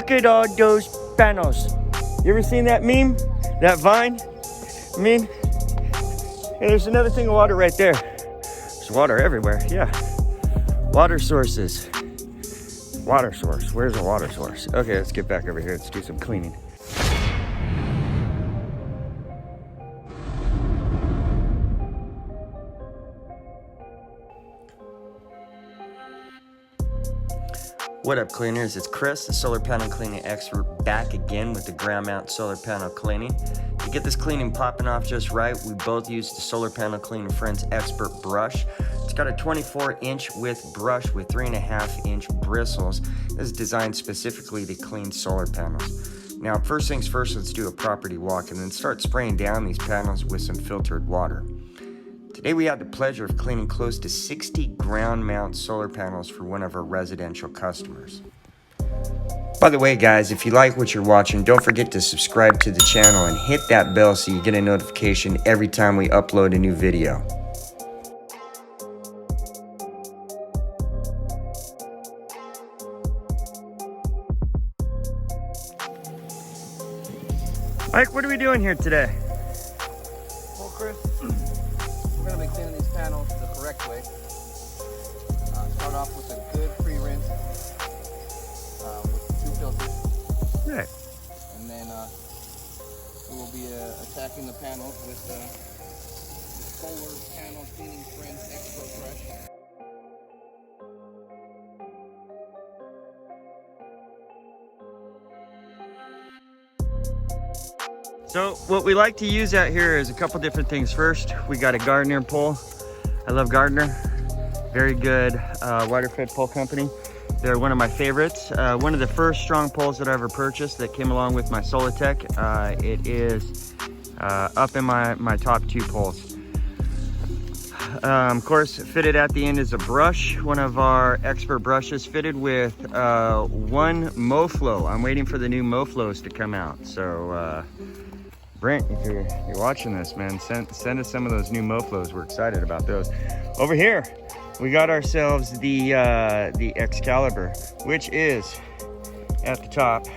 Look at all those panels. You ever seen that meme? That Vine meme? Hey, there's another thing of water right there. There's water everywhere, yeah. Water sources. Water source, where's the water source? Okay, let's get back over here. Let's do some cleaning. What up, cleaners? It's Chris, the solar panel cleaning expert, back again with the ground mount solar panel cleaning. To get this cleaning popping off just right, we both use the Solar Panel Cleaning Friends Expert brush. It's got a 24-inch width brush with 3.5-inch bristles. This is designed specifically to clean solar panels. Now, first things first, let's do a property walk and then start spraying down these panels with some filtered water. Today we had the pleasure of cleaning close to 60 ground mount solar panels for one of our residential customers. By the way, guys, if you like what you're watching, don't forget to subscribe to the channel and hit that bell so you get a notification every time we upload a new video. Mike, what are we doing here today? Well, Chris, we're going to be cleaning these panels the correct way. Start off with a good pre-rinse with 2 filters. Right. And then we will be attacking the panels with the Solar Panel Cleaning Friends Expert Brush. So what we like to use out here is a couple different things. First, we got a Gardner pole. I love Gardner. Very good water-fed pole company. They're one of my favorites. One of the first strong poles that I ever purchased that came along with my Solitech. It is up in my top 2 poles. Of course, fitted at the end is a brush, one of our expert brushes fitted with one MoFlow. I'm waiting for the new MoFlows to come out. So Brent, if you're watching this, man, send us some of those new MoFlows. We're excited about those. Over here, we got ourselves the Excalibur, which is at the top.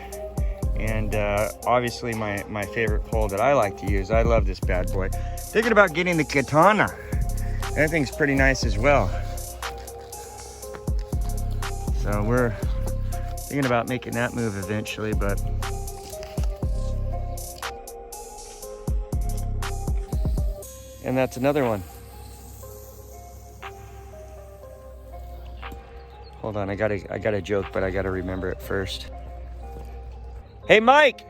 And obviously my favorite pole that I like to use. I love this bad boy. Thinking about getting the Katana. That thing's pretty nice as well. So we're thinking about making that move eventually, but and that's another one. Hold on, I got a joke, but I gotta remember it first. Hey Mike,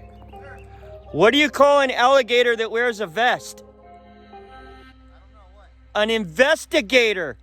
what do you call an alligator that wears a vest? An investigator.